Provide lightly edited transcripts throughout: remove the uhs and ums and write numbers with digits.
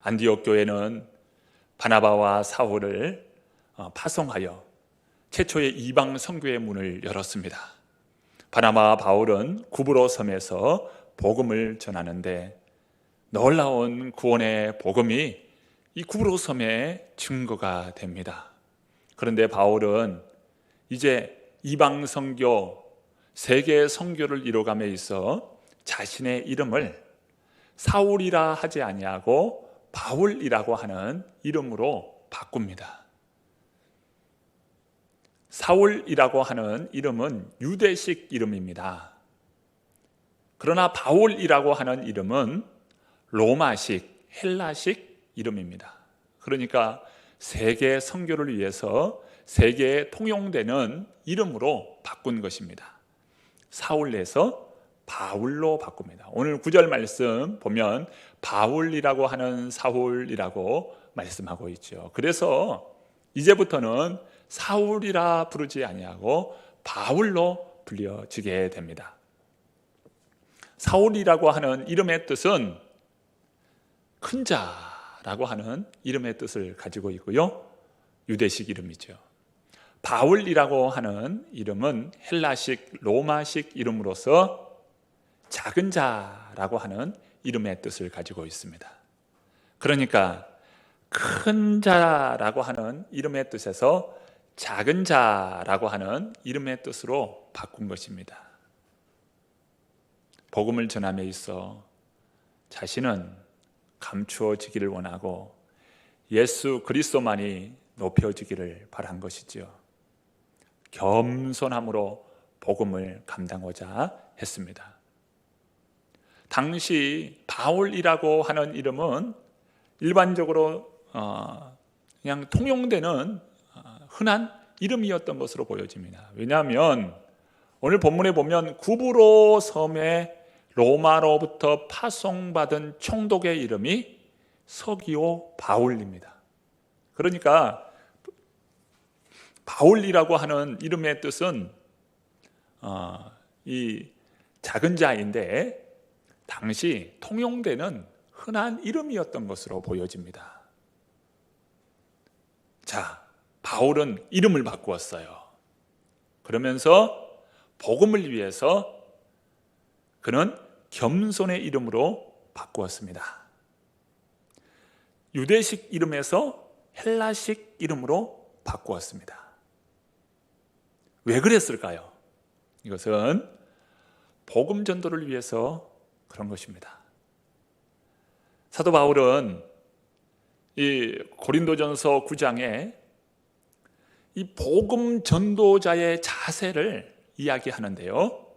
안디옥 교회는 바나바와 사울을 파송하여 최초의 이방 선교의 문을 열었습니다. 바나바와 바울은 구브로 섬에서 복음을 전하는데 놀라운 구원의 복음이 이 구브로 섬의 증거가 됩니다. 그런데 바울은 이제 이방 선교, 세계 선교를 이루감에 있어 자신의 이름을 사울이라 하지 아니하고 바울이라고 하는 이름으로 바꿉니다. 사울이라고 하는 이름은 유대식 이름입니다. 그러나 바울이라고 하는 이름은 로마식, 헬라식 이름입니다. 그러니까 세계 선교를 위해서 세계에 통용되는 이름으로 바꾼 것입니다. 사울에서 바울로 바꿉니다. 오늘 9절 말씀 보면 바울이라고 하는 사울이라고 말씀하고 있죠. 그래서 이제부터는 사울이라 부르지 아니하고 바울로 불려지게 됩니다. 사울이라고 하는 이름의 뜻은 큰 자라고 하는 이름의 뜻을 가지고 있고요. 유대식 이름이죠. 바울이라고 하는 이름은 헬라식, 로마식 이름으로서 작은 자라고 하는 이름의 뜻을 가지고 있습니다. 그러니까 큰 자라고 하는 이름의 뜻에서 작은 자라고 하는 이름의 뜻으로 바꾼 것입니다. 복음을 전함에 있어 자신은 감추어지기를 원하고 예수 그리스도만이 높여지기를 바란 것이지요. 겸손함으로 복음을 감당하고자 했습니다. 당시 바울이라고 하는 이름은 일반적으로 그냥 통용되는 흔한 이름이었던 것으로 보여집니다. 왜냐하면 오늘 본문에 보면 구브로 섬에 로마로부터 파송받은 총독의 이름이 서기오 바울입니다. 그러니까 바울이라고 하는 이름의 뜻은 이 작은 자인데 당시 통용되는 흔한 이름이었던 것으로 보여집니다. 자, 바울은 이름을 바꾸었어요. 그러면서 복음을 위해서 그는 겸손의 이름으로 바꾸었습니다. 유대식 이름에서 헬라식 이름으로 바꾸었습니다. 왜 그랬을까요? 이것은 복음 전도를 위해서 그런 것입니다. 사도 바울은 이 고린도전서 9장에 이 복음 전도자의 자세를 이야기하는데요.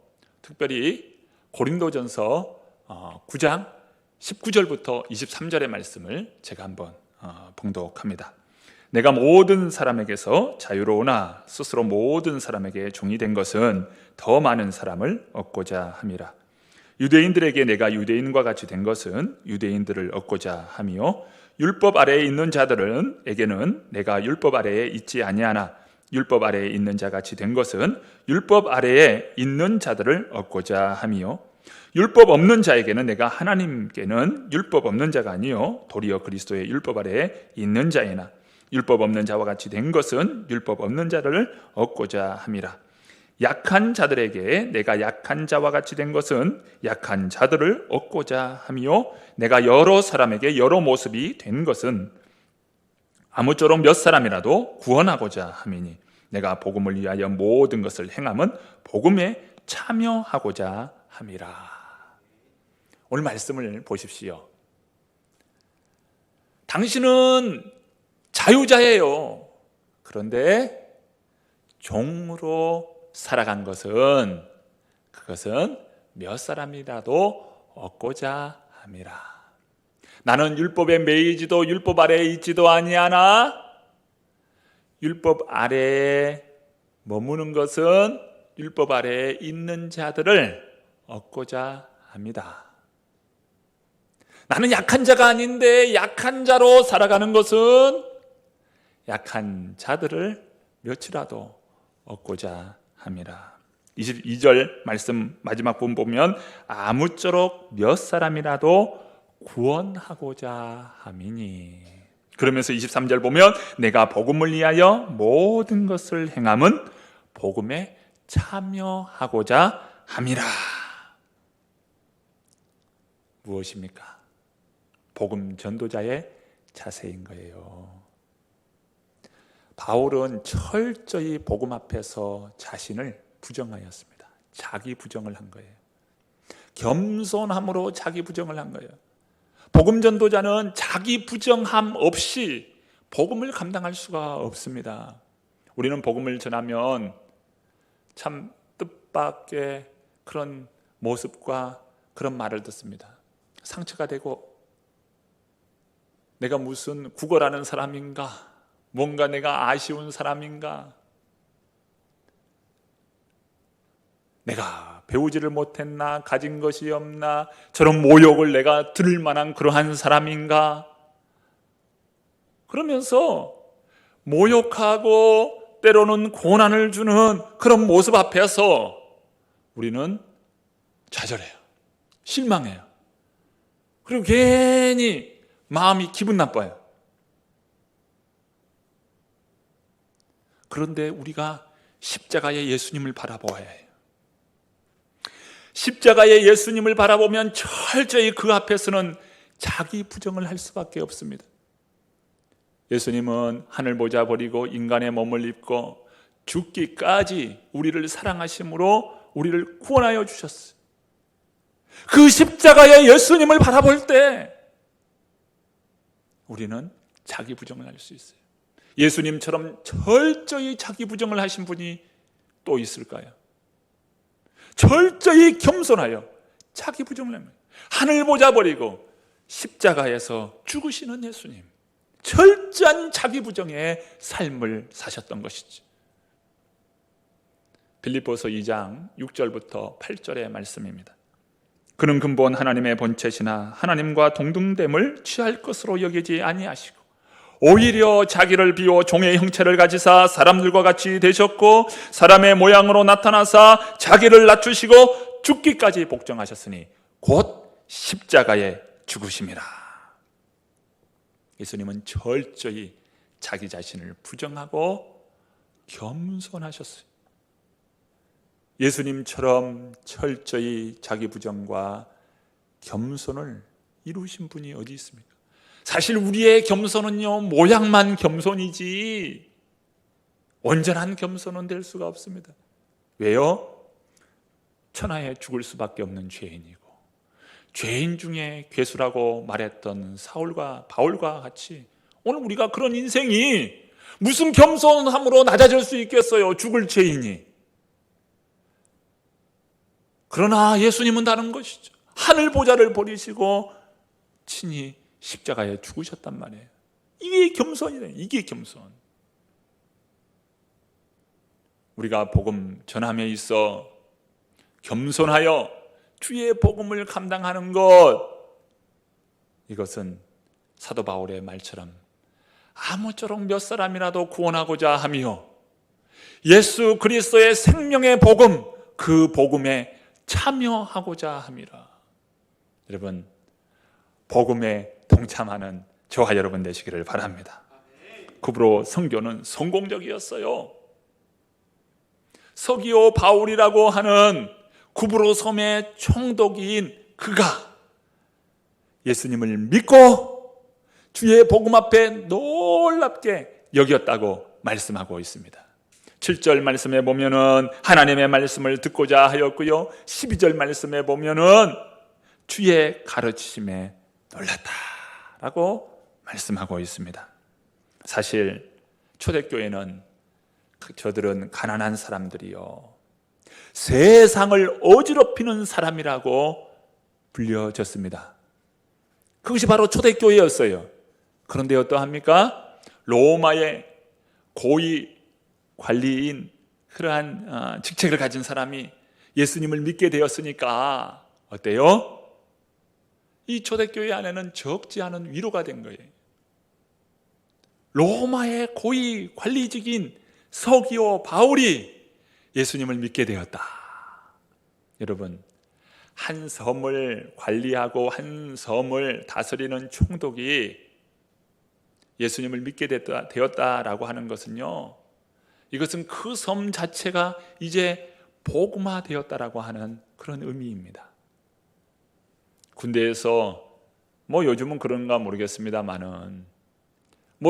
특별히 고린도전서 9장 19절부터 23절의 말씀을 제가 한번 봉독합니다. 내가 모든 사람에게서 자유로우나 스스로 모든 사람에게 종이 된 것은 더 많은 사람을 얻고자 함이라. 유대인들에게 내가 유대인과 같이 된 것은 유대인들을 얻고자 함이요 율법 아래에 있는 자들에게는 내가 율법 아래에 있지 아니하나 율법 아래에 있는 자같이 된 것은 율법 아래에 있는 자들을 얻고자 함이요 율법 없는 자에게는 내가 하나님께는 율법 없는 자가 아니요 도리어 그리스도의 율법 아래에 있는 자이나 율법 없는 자와 같이 된 것은 율법 없는 자를 얻고자 함이라. 약한 자들에게 내가 약한 자와 같이 된 것은 약한 자들을 얻고자 함이요 내가 여러 사람에게 여러 모습이 된 것은 아무쪼록 몇 사람이라도 구원하고자 함이니 내가 복음을 위하여 모든 것을 행함은 복음에 참여하고자 함이라. 오늘 말씀을 보십시오. 당신은 자유자예요. 그런데 종으로 살아간 것은 그것은 몇 사람이라도 얻고자 함이라. 나는 율법에 매이지도 율법 아래에 있지도 아니하나 율법 아래에 머무는 것은 율법 아래에 있는 자들을 얻고자 합니다. 나는 약한 자가 아닌데 약한 자로 살아가는 것은 약한 자들을 몇이라도 얻고자 함이라. 22절 말씀 마지막 부분 보면 아무쪼록 몇 사람이라도 구원하고자 함이니. 그러면서 23절 보면 내가 복음을 위하여 모든 것을 행함은 복음에 참여하고자 함이라. 무엇입니까? 복음 전도자의 자세인 거예요. 바울은 철저히 복음 앞에서 자신을 부정하였습니다. 자기 부정을 한 거예요. 겸손함으로 자기 부정을 한 거예요. 복음 전도자는 자기 부정함 없이 복음을 감당할 수가 없습니다. 우리는 복음을 전하면 참 뜻밖의 그런 모습과 그런 말을 듣습니다. 상처가 되고 내가 무슨 구걸하는 사람인가, 뭔가 내가 아쉬운 사람인가, 내가 배우지를 못했나, 가진 것이 없나, 저런 모욕을 내가 들을 만한 그러한 사람인가, 그러면서 모욕하고 때로는 고난을 주는 그런 모습 앞에서 우리는 좌절해요. 실망해요. 그리고 괜히 마음이 기분 나빠요. 그런데 우리가 십자가의 예수님을 바라보아야 해요. 십자가의 예수님을 바라보면 철저히 그 앞에서는 자기 부정을 할 수밖에 없습니다. 예수님은 하늘 보좌 버리고 인간의 몸을 입고 죽기까지 우리를 사랑하심으로 우리를 구원하여 주셨어요. 그 십자가의 예수님을 바라볼 때 우리는 자기 부정을 할 수 있어요. 예수님처럼 철저히 자기 부정을 하신 분이 또 있을까요? 철저히 겸손하여 자기 부정을 합니다. 하늘 보좌 버리고 십자가에서 죽으시는 예수님, 철저한 자기 부정의 삶을 사셨던 것이죠. 빌립보서 2장 6절부터 8절의 말씀입니다. 그는 근본 하나님의 본체시나 하나님과 동등됨을 취할 것으로 여기지 아니하시고 오히려 자기를 비워 종의 형체를 가지사 사람들과 같이 되셨고 사람의 모양으로 나타나사 자기를 낮추시고 죽기까지 복종하셨으니 곧 십자가에 죽으심이라. 예수님은 철저히 자기 자신을 부정하고 겸손하셨어요. 예수님처럼 철저히 자기 부정과 겸손을 이루신 분이 어디 있습니까? 사실 우리의 겸손은요, 모양만 겸손이지 온전한 겸손은 될 수가 없습니다. 왜요? 천하에 죽을 수밖에 없는 죄인이고 죄인 중에 괴수라고 말했던 사울과 바울과 같이 오늘 우리가 그런 인생이 무슨 겸손함으로 낮아질 수 있겠어요? 죽을 죄인이. 그러나 예수님은 다른 것이죠. 하늘 보좌를 버리시고 친히 십자가에 죽으셨단 말이에요. 이게 겸손이래. 이게 겸손. 우리가 복음 전함에 있어 겸손하여 주의 복음을 감당하는 것, 이것은 사도 바울의 말처럼 아무쪼록 몇 사람이라도 구원하고자 하며 예수 그리스도의 생명의 복음, 그 복음에 참여하고자 함이라. 여러분, 복음에 동참하는 저와 여러분 되시기를 바랍니다. 구브로 선교는 성공적이었어요. 서기오 바울이라고 하는 구브로 섬의 총독인 그가 예수님을 믿고 주의 복음 앞에 놀랍게 여겼다고 말씀하고 있습니다. 7절 말씀에 보면은 하나님의 말씀을 듣고자 하였고요, 12절 말씀에 보면은 주의 가르치심에 놀랐다라고 말씀하고 있습니다. 사실 초대교회는 저들은 가난한 사람들이요, 세상을 어지럽히는 사람이라고 불려졌습니다. 그것이 바로 초대교회였어요. 그런데 어떠합니까? 로마의 고위 관리인 그러한 직책을 가진 사람이 예수님을 믿게 되었으니까 어때요? 이 초대교회 안에는 적지 않은 위로가 된 거예요. 로마의 고위 관리직인 서기오 바울이 예수님을 믿게 되었다. 여러분, 한 섬을 관리하고 한 섬을 다스리는 총독이 예수님을 믿게 되었다라고 하는 것은요, 이것은 그 섬 자체가 이제 복음화되었다라고 하는 그런 의미입니다. 군대에서 요즘은 그런가 모르겠습니다만은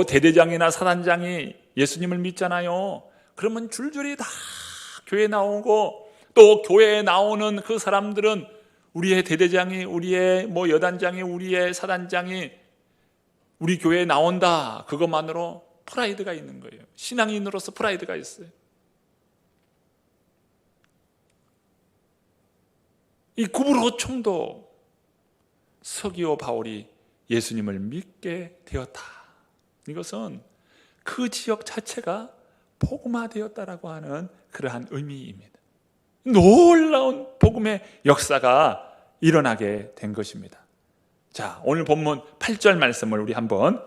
대대장이나 사단장이 예수님을 믿잖아요. 그러면 줄줄이 다 교회 나오고, 또 교회에 나오는 그 사람들은 우리의 대대장이, 우리의 여단장이, 우리의 사단장이 우리 교회에 나온다, 그것만으로 프라이드가 있는 거예요. 신앙인으로서 프라이드가 있어요. 이 구브로 총독 서기오 바울이 예수님을 믿게 되었다. 이것은 그 지역 자체가 복음화되었다라고 하는 그러한 의미입니다. 놀라운 복음의 역사가 일어나게 된 것입니다. 자, 오늘 본문 8절 말씀을 우리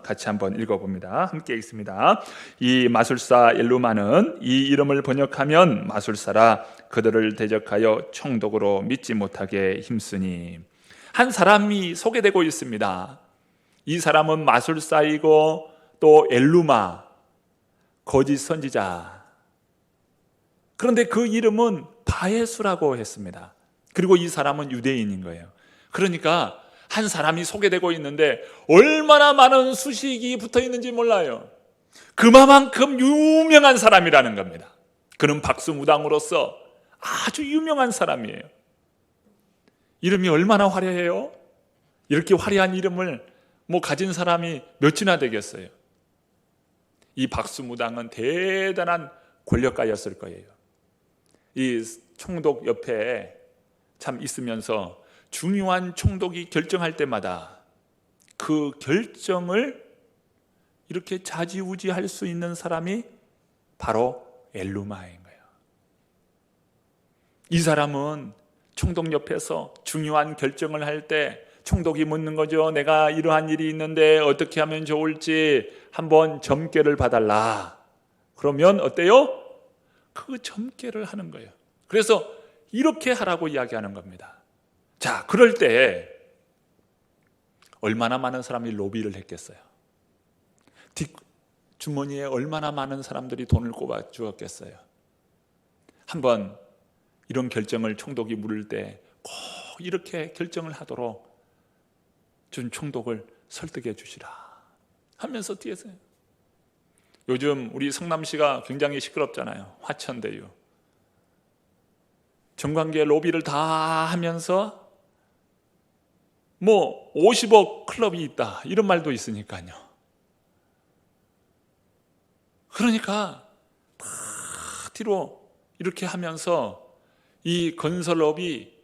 같이 한번 읽어봅니다. 함께 읽습니다. 이 마술사 엘루마는 이 이름을 번역하면 마술사라, 그들을 대적하여 총독으로 믿지 못하게 힘쓰니. 한 사람이 소개되고 있습니다. 이 사람은 마술사이고 또 엘루마, 거짓 선지자. 그런데 그 이름은 바예수라고 했습니다. 그리고 이 사람은 유대인인 거예요. 그러니까 한 사람이 소개되고 있는데 얼마나 많은 수식이 붙어 있는지 몰라요. 그만큼 유명한 사람이라는 겁니다. 그는 박수무당으로서 아주 유명한 사람이에요. 이름이 얼마나 화려해요? 이렇게 화려한 이름을 가진 사람이 몇이나 되겠어요? 이 박수무당은 대단한 권력가였을 거예요. 이 총독 옆에 참 있으면서 중요한 총독이 결정할 때마다 그 결정을 이렇게 좌지우지할 수 있는 사람이 바로 엘루마인 거예요. 이 사람은 총독 옆에서 중요한 결정을 할 때 총독이 묻는 거죠. 내가 이러한 일이 있는데 어떻게 하면 좋을지 한번 점괘를 봐달라. 그러면 어때요? 그 점괘를 하는 거예요. 그래서 이렇게 하라고 이야기하는 겁니다. 자, 그럴 때 얼마나 많은 사람이 로비를 했겠어요? 뒷주머니에 얼마나 많은 사람들이 돈을 꼽아 주었겠어요? 한번 이런 결정을 총독이 물을 때 꼭 이렇게 결정을 하도록 준 총독을 설득해 주시라 하면서 뒤에서, 요즘 우리 성남시가 굉장히 시끄럽잖아요. 화천대유 정관계 로비를 다 하면서 50억 클럽이 있다 이런 말도 있으니까요. 그러니까 다 뒤로 이렇게 하면서 이 건설업이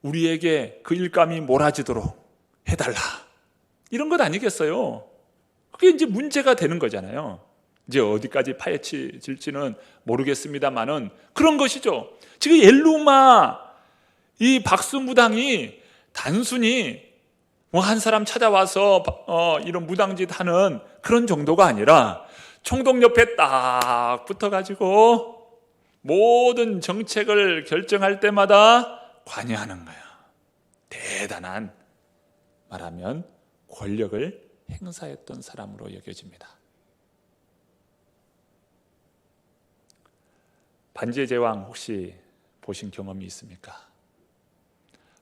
우리에게 그 일감이 몰아지도록 해달라, 이런 것 아니겠어요? 그게 이제 문제가 되는 거잖아요. 이제 어디까지 파헤쳐질지는 모르겠습니다만은 그런 것이죠. 지금 엘루마 이 박수무당이 단순히 한 사람 찾아와서 이런 무당짓 하는 그런 정도가 아니라 총독 옆에 딱 붙어가지고 모든 정책을 결정할 때마다 관여하는 거야. 대단한, 말하면 권력을 행사했던 사람으로 여겨집니다. 반지의 제왕 혹시 보신 경험이 있습니까?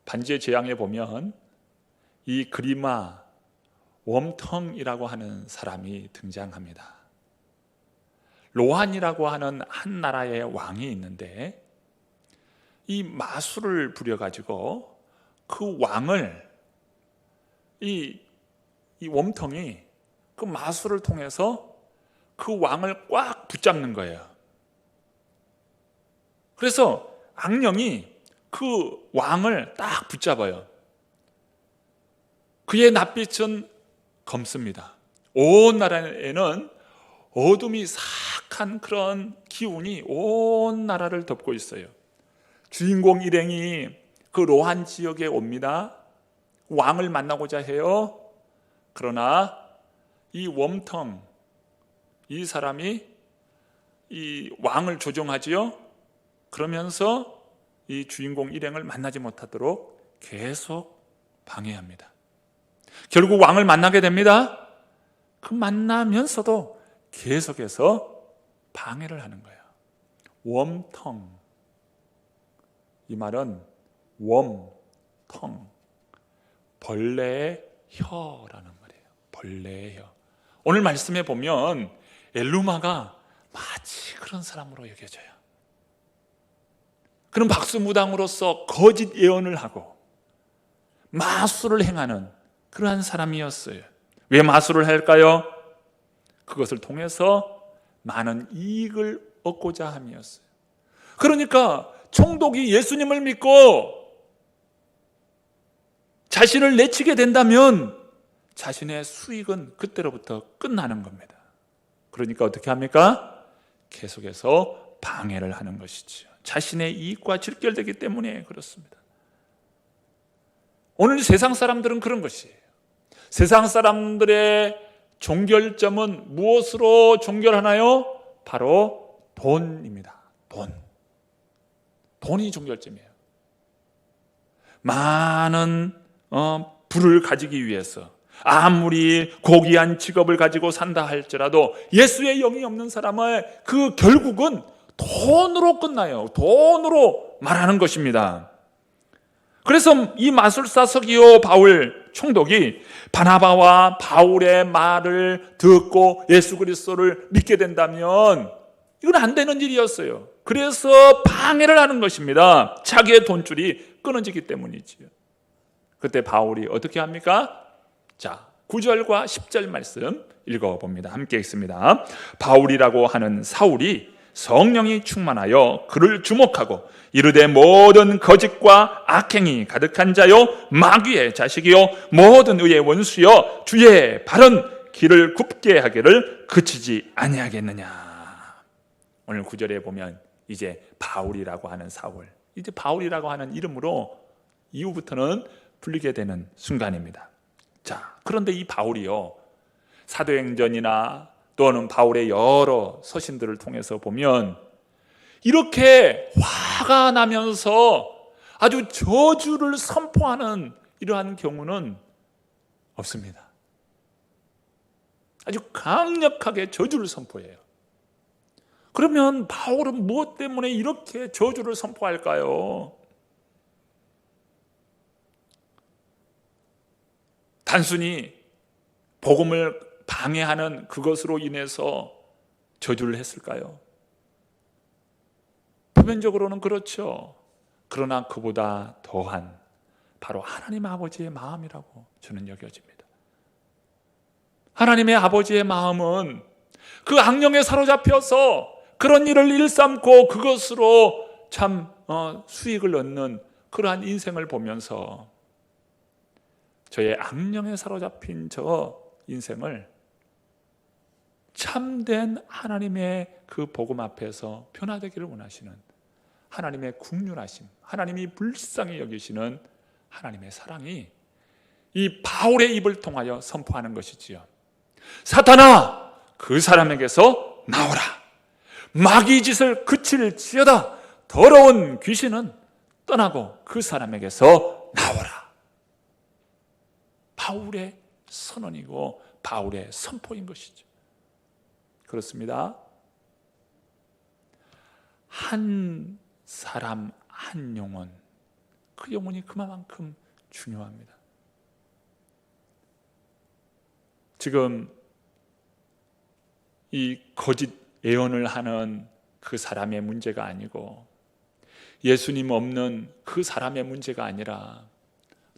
반지의 제왕에 보면 이 그리마 웜텅이라고 하는 사람이 등장합니다. 로한이라고 하는 한 나라의 왕이 있는데 이 마술을 부려가지고 그 왕을 이 웜텅이 그 마술을 통해서 그 왕을 꽉 붙잡는 거예요. 그래서 악령이 그 왕을 딱 붙잡아요. 그의 낯빛은 검습니다. 온 나라에는 어둠이 삭한 그런 기운이 온 나라를 덮고 있어요. 주인공 일행이 그 로한 지역에 옵니다. 왕을 만나고자 해요. 그러나 이 웜텅, 이 사람이 이 왕을 조종하지요. 그러면서 이 주인공 일행을 만나지 못하도록 계속 방해합니다. 결국 왕을 만나게 됩니다. 그 만나면서도 계속해서 방해를 하는 거예요. 웜텅. 이 말은 웜텅, 벌레의 혀라는 말이에요. 벌레의 혀. 오늘 말씀에 보면 엘루마가 마치 그런 사람으로 여겨져요. 그런 박수무당으로서 거짓 예언을 하고 마술을 행하는 그러한 사람이었어요. 왜 마술을 할까요? 그것을 통해서 많은 이익을 얻고자 함이었어요. 그러니까 총독이 예수님을 믿고 자신을 내치게 된다면 자신의 수익은 그때로부터 끝나는 겁니다. 그러니까 어떻게 합니까? 계속해서 방해를 하는 것이죠. 자신의 이익과 직결되기 때문에 그렇습니다. 오늘 세상 사람들은 그런 것이에요. 세상 사람들의 종결점은 무엇으로 종결하나요? 바로 돈입니다. 돈이 종결점이에요. 많은 부를 가지기 위해서 아무리 고귀한 직업을 가지고 산다 할지라도 예수의 영이 없는 사람의 그 결국은 돈으로 끝나요. 돈으로 말하는 것입니다. 그래서 이 마술사 서기오 바울 총독이 바나바와 바울의 말을 듣고 예수 그리스도를 믿게 된다면 이건 안 되는 일이었어요. 그래서 방해를 하는 것입니다. 자기의 돈줄이 끊어지기 때문이지요. 그때 바울이 어떻게 합니까? 자, 9절과 10절 말씀 읽어봅니다. 함께 읽습니다. 바울이라고 하는 사울이 성령이 충만하여 그를 주목하고 이르되 모든 거짓과 악행이 가득한 자요 마귀의 자식이요 모든 의의 원수여 주의 바른 길을 굽게 하기를 그치지 아니하겠느냐. 오늘 9절에 보면 이제 바울이라고 하는 사울, 이제 바울이라고 하는 이름으로 이후부터는 불리게 되는 순간입니다. 자, 그런데 이 바울이요, 사도행전이나 또는 바울의 여러 서신들을 통해서 보면 이렇게 화가 나면서 아주 저주를 선포하는 이러한 경우는 없습니다. 아주 강력하게 저주를 선포해요. 그러면 바울은 무엇 때문에 이렇게 저주를 선포할까요? 단순히 복음을 방해하는 그것으로 인해서 저주를 했을까요? 표면적으로는 그렇죠. 그러나 그보다 더한 바로 하나님 아버지의 마음이라고 저는 여겨집니다. 하나님의 아버지의 마음은 그 악령에 사로잡혀서 그런 일을 일삼고 그것으로 참 수익을 얻는 그러한 인생을 보면서 저의 악령에 사로잡힌 저 인생을 참된 하나님의 그 복음 앞에서 변화되기를 원하시는 하나님의 국률하심, 하나님이 불쌍히 여기시는 하나님의 사랑이 이 바울의 입을 통하여 선포하는 것이지요. 사탄아, 그 사람에게서 나오라. 마귀 짓을 그칠지어다. 더러운 귀신은 떠나고 그 사람에게서 나오라. 바울의 선언이고 바울의 선포인 것이죠. 그렇습니다. 한 사람 한 영혼, 그 영혼이 그만큼 중요합니다. 지금 이 거짓 예언을 하는 그 사람의 문제가 아니고 예수님 없는 그 사람의 문제가 아니라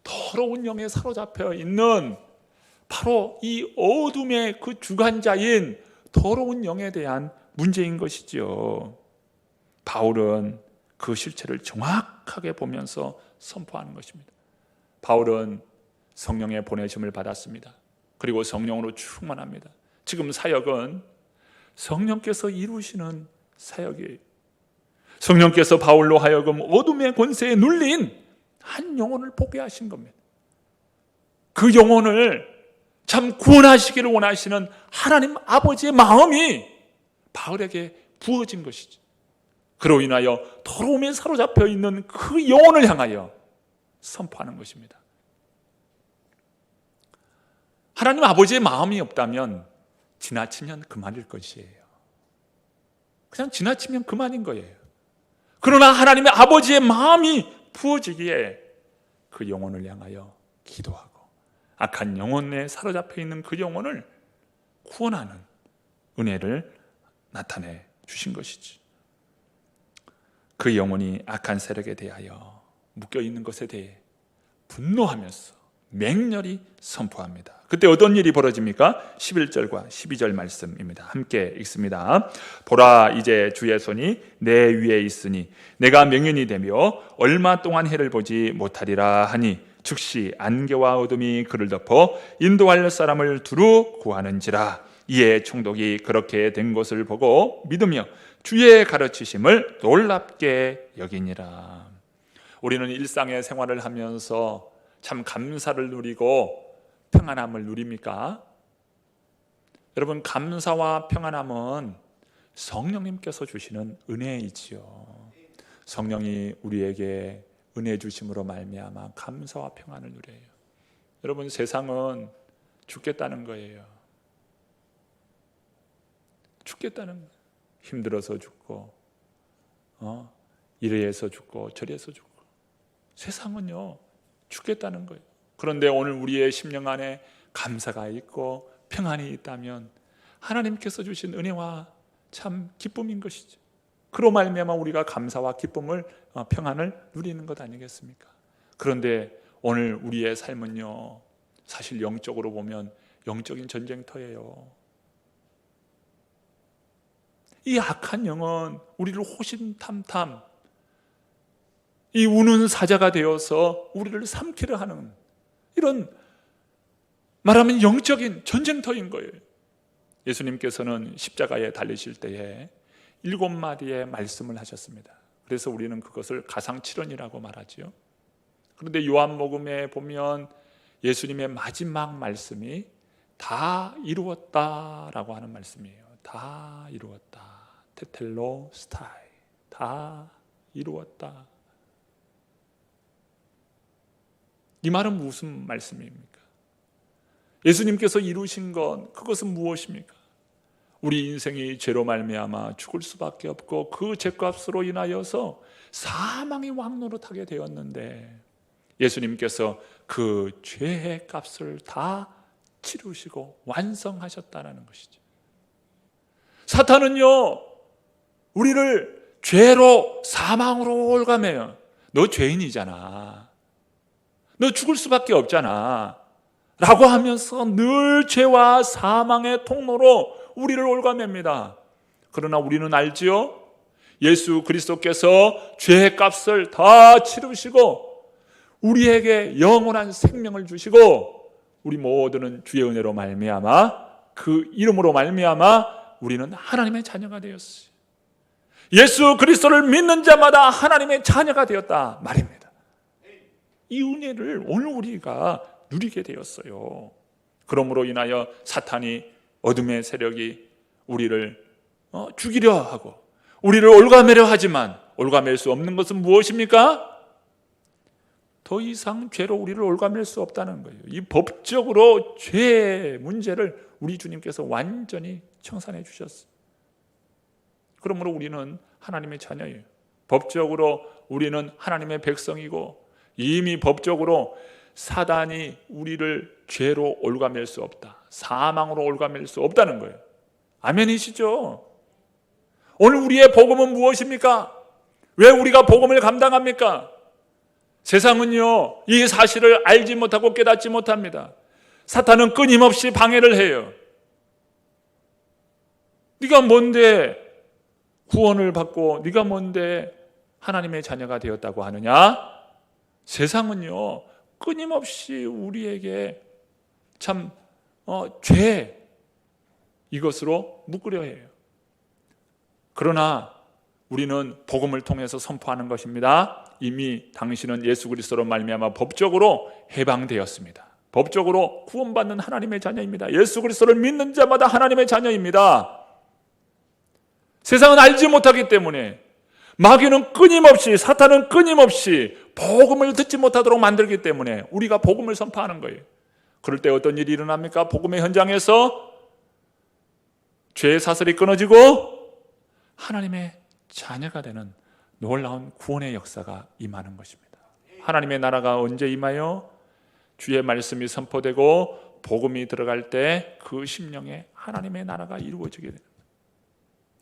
더러운 영에 사로잡혀 있는 바로 이 어둠의 그 주관자인 더러운 영에 대한 문제인 것이죠. 바울은 그 실체를 정확하게 보면서 선포하는 것입니다. 바울은 성령의 보내심을 받았습니다. 그리고 성령으로 충만합니다. 지금 사역은 성령께서 이루시는 사역이에요. 성령께서 바울로 하여금 어둠의 권세에 눌린 한 영혼을 보게 하신 겁니다. 그 영혼을 참 구원하시기를 원하시는 하나님 아버지의 마음이 바울에게 부어진 것이죠. 그로 인하여 더러움에 사로잡혀 있는 그 영혼을 향하여 선포하는 것입니다. 하나님 아버지의 마음이 없다면 지나치면 그만일 것이에요. 그냥 지나치면 그만인 거예요. 그러나 하나님의 아버지의 마음이 부어지기에 그 영혼을 향하여 기도하고 악한 영혼에 사로잡혀 있는 그 영혼을 구원하는 은혜를 나타내 주신 것이지. 그 영혼이 악한 세력에 대하여 묶여있는 것에 대해 분노하면서 맹렬히 선포합니다. 그때 어떤 일이 벌어집니까? 11절과 12절 말씀입니다. 함께 읽습니다. 보라, 이제 주의 손이 내 위에 있으니 내가 명인이 되며 얼마 동안 해를 보지 못하리라 하니 즉시 안개와 어둠이 그를 덮어 인도할 사람을 두루 구하는지라. 이에 총독이 그렇게 된 것을 보고 믿으며 주의 가르치심을 놀랍게 여기니라. 우리는 일상의 생활을 하면서 참 감사를 누리고 평안함을 누립니까? 여러분, 감사와 평안함은 성령님께서 주시는 은혜이지요. 성령이 우리에게 은혜 주심으로 말미암아 감사와 평안을 누려요. 여러분, 세상은 죽겠다는 거예요. 죽겠다는 거예요. 힘들어서 죽고 이래서 죽고 저래서 죽고 세상은요 죽겠다는 거예요. 그런데 오늘 우리의 심령 안에 감사가 있고 평안이 있다면 하나님께서 주신 은혜와 참 기쁨인 것이죠. 그로 말미암아 우리가 감사와 기쁨을 평안을 누리는 것 아니겠습니까? 그런데 오늘 우리의 삶은요 사실 영적으로 보면 영적인 전쟁터예요. 이 악한 영은 우리를 호신탐탐 이 우는 사자가 되어서 우리를 삼키려 하는 이런 말하면 영적인 전쟁터인 거예요. 예수님께서는 십자가에 달리실 때에 7마디의 말씀을 하셨습니다. 그래서 우리는 그것을 가상칠언이라고 말하죠. 그런데 요한복음에 보면 예수님의 마지막 말씀이 다 이루었다라고 하는 말씀이에요. 다 이루었다. 테텔로 스타이. 다 이루었다. 이 말은 무슨 말씀입니까? 예수님께서 이루신 것, 그것은 무엇입니까? 우리 인생이 죄로 말미암아 죽을 수밖에 없고 그 죄값으로 인하여서 사망의 왕노릇하게 되었는데 예수님께서 그 죄의 값을 다 치르시고 완성하셨다는 것이죠. 사탄은요 우리를 죄로 사망으로 올가매요. 너 죄인이잖아, 너 죽을 수밖에 없잖아 라고 하면서 늘 죄와 사망의 통로로 우리를 올가맵니다. 그러나 우리는 알지요? 예수 그리스도께서 죄의 값을 다 치르시고 우리에게 영원한 생명을 주시고 우리 모두는 주의 은혜로 말미암아 그 이름으로 말미암아 우리는 하나님의 자녀가 되었어요. 예수 그리스도를 믿는 자마다 하나님의 자녀가 되었다 말입니다. 이 은혜를 오늘 우리가 누리게 되었어요. 그러므로 인하여 사탄이 어둠의 세력이 우리를 죽이려 하고 우리를 올가매려 하지만 올가맬 수 없는 것은 무엇입니까? 더 이상 죄로 우리를 올가맬 수 없다는 거예요. 이 법적으로 죄의 문제를 우리 주님께서 완전히 청산해 주셨어요. 그러므로 우리는 하나님의 자녀예요. 법적으로 우리는 하나님의 백성이고 이미 법적으로 사단이 우리를 죄로 올가맬 수 없다, 사망으로 올가맬 수 없다는 거예요. 아멘이시죠? 오늘 우리의 복음은 무엇입니까? 왜 우리가 복음을 감당합니까? 세상은요 이 사실을 알지 못하고 깨닫지 못합니다. 사탄은 끊임없이 방해를 해요. 네가 뭔데 구원을 받고 네가 뭔데 하나님의 자녀가 되었다고 하느냐? 세상은요 끊임없이 우리에게 참 죄 이것으로 묶으려 해요. 그러나 우리는 복음을 통해서 선포하는 것입니다. 이미 당신은 예수 그리스도로 말미암아 법적으로 해방되었습니다. 법적으로 구원받는 하나님의 자녀입니다. 예수 그리스도를 믿는 자마다 하나님의 자녀입니다. 세상은 알지 못하기 때문에 마귀는 끊임없이, 사탄은 끊임없이 복음을 듣지 못하도록 만들기 때문에 우리가 복음을 선포하는 거예요. 그럴 때 어떤 일이 일어납니까? 복음의 현장에서 죄의 사슬이 끊어지고 하나님의 자녀가 되는 놀라운 구원의 역사가 임하는 것입니다. 하나님의 나라가 언제 임하여? 주의 말씀이 선포되고 복음이 들어갈 때 그 심령에 하나님의 나라가 이루어지게 됩니다.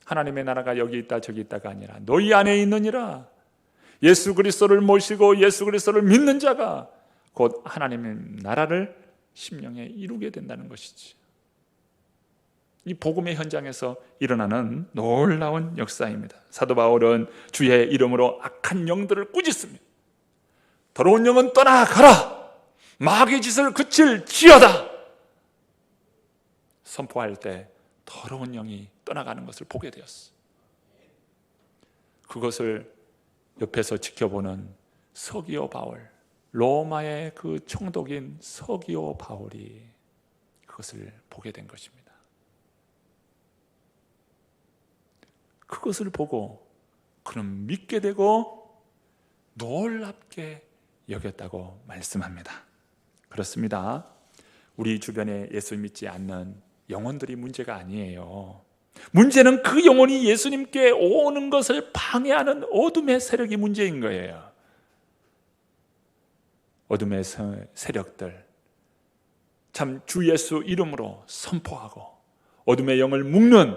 하나님의 나라가 여기 있다 저기 있다가 아니라 너희 안에 있느니라. 예수 그리스도를 모시고 예수 그리스도를 믿는 자가 곧 하나님의 나라를 심령에 이루게 된다는 것이지. 이 복음의 현장에서 일어나는 놀라운 역사입니다. 사도 바울은 주의 이름으로 악한 영들을 꾸짖습니다. 더러운 영은 떠나가라. 마귀의 짓을 그칠지어다. 선포할 때 더러운 영이 떠나가는 것을 보게 되었어. 그것을 옆에서 지켜보는 서기오 바울, 로마의 그 총독인 서기오 바울이 그것을 보게 된 것입니다. 그것을 보고 그는 믿게 되고 놀랍게 여겼다고 말씀합니다. 그렇습니다. 우리 주변에 예수 믿지 않는 영혼들이 문제가 아니에요. 문제는 그 영혼이 예수님께 오는 것을 방해하는 어둠의 세력이 문제인 거예요. 어둠의 세력들, 참 주 예수 이름으로 선포하고 어둠의 영을 묶는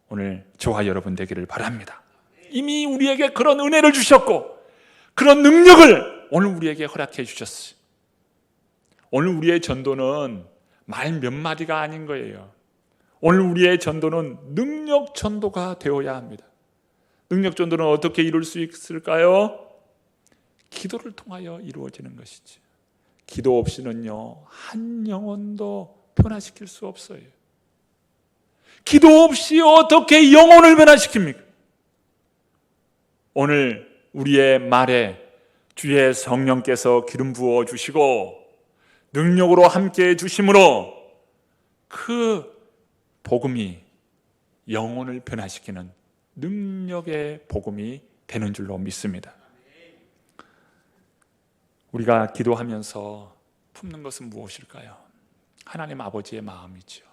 오늘 저와 여러분 되기를 바랍니다. 이미 우리에게 그런 은혜를 주셨고 그런 능력을 오늘 우리에게 허락해 주셨어요. 오늘 우리의 전도는 말 몇 마디가 아닌 거예요. 오늘 우리의 전도는 능력 전도가 되어야 합니다. 능력 전도는 어떻게 이룰 수 있을까요? 기도를 통하여 이루어지는 것이지. 기도 없이는요, 한 영혼도 변화시킬 수 없어요. 기도 없이 어떻게 영혼을 변화시킵니까? 오늘 우리의 말에 주의 성령께서 기름 부어 주시고 능력으로 함께해 주심으로 그 복음이 영혼을 변화시키는 능력의 복음이 되는 줄로 믿습니다. 우리가 기도하면서 품는 것은 무엇일까요? 하나님 아버지의 마음이죠.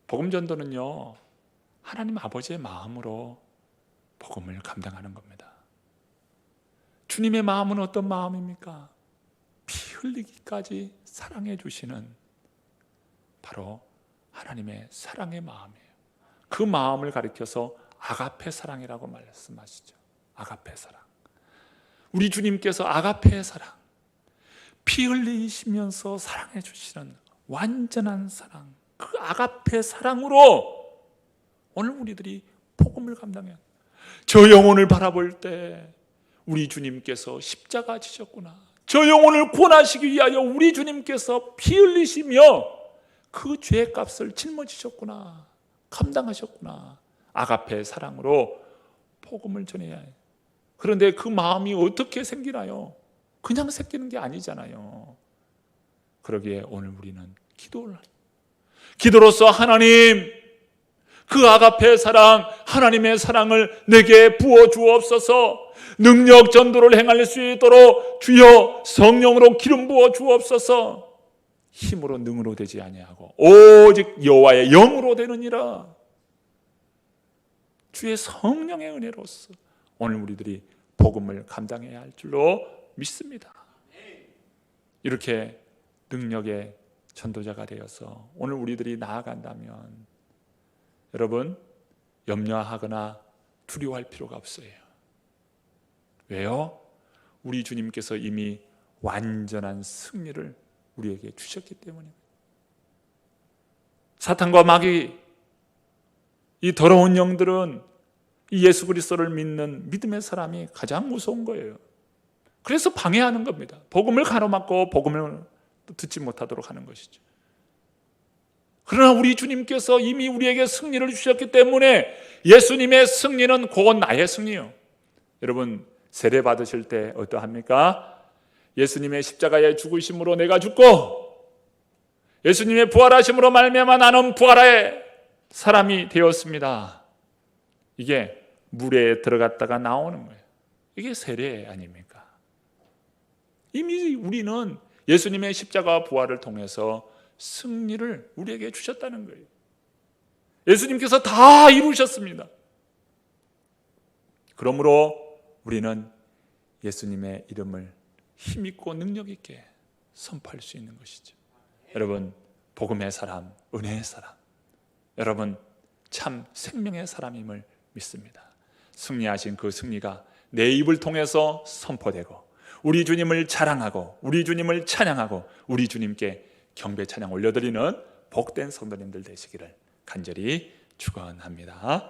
복음 전도는요, 하나님 아버지의 마음으로 복음을 감당하는 겁니다. 주님의 마음은 어떤 마음입니까? 피 흘리기까지 사랑해 주시는 바로 하나님의 사랑의 마음이에요. 그 마음을 가리켜서 아가페 사랑이라고 말씀하시죠. 아가페 사랑. 우리 주님께서 아가페의 사랑, 피 흘리시면서 사랑해 주시는 완전한 사랑, 그 아가페 사랑으로 오늘 우리들이 복음을 감당해요. 저 영혼을 바라볼 때 우리 주님께서 십자가 지셨구나. 저 영혼을 구원하시기 위하여 우리 주님께서 피 흘리시며 그 죄의 값을 짊어지셨구나. 감당하셨구나. 아가페 사랑으로 복음을 전해야 해요. 그런데 그 마음이 어떻게 생기나요? 그냥 생기는 게 아니잖아요. 그러기에 오늘 우리는 기도를 해요. 기도로서 하나님, 그 아가페 사랑, 하나님의 사랑을 내게 부어 주옵소서. 능력 전도를 행할 수 있도록 주여 성령으로 기름 부어 주옵소서. 힘으로 능으로 되지 아니하고 오직 여호와의 영으로 되느니라. 주의 성령의 은혜로서 오늘 우리들이 복음을 감당해야 할 줄로 믿습니다. 이렇게 능력의 전도자가 되어서 오늘 우리들이 나아간다면 여러분 염려하거나 두려워할 필요가 없어요. 왜요? 우리 주님께서 이미 완전한 승리를 우리에게 주셨기 때문입니다. 사탄과 마귀, 이 더러운 영들은 이 예수 그리스도를 믿는 믿음의 사람이 가장 무서운 거예요. 그래서 방해하는 겁니다. 복음을 가로막고 복음을 듣지 못하도록 하는 것이죠. 그러나 우리 주님께서 이미 우리에게 승리를 주셨기 때문에 예수님의 승리는 곧 나의 승리요. 여러분 세례 받으실 때 어떠합니까? 예수님의 십자가의 죽으심으로 내가 죽고 예수님의 부활하심으로 말미암아 나는 부활의 사람이 되었습니다. 이게 물에 들어갔다가 나오는 거예요. 이게 세례 아닙니까? 이미 우리는 예수님의 십자가 부활을 통해서 승리를 우리에게 주셨다는 거예요. 예수님께서 다 이루셨습니다. 그러므로 우리는 예수님의 이름을 힘있고 능력 있게 선포할 수 있는 것이죠. 여러분, 복음의 사람, 은혜의 사람, 여러분 참 생명의 사람임을 믿습니다. 승리하신 그 승리가 내 입을 통해서 선포되고 우리 주님을 자랑하고 우리 주님을 찬양하고 우리 주님께 경배 찬양 올려드리는 복된 성도님들 되시기를 간절히 축원합니다.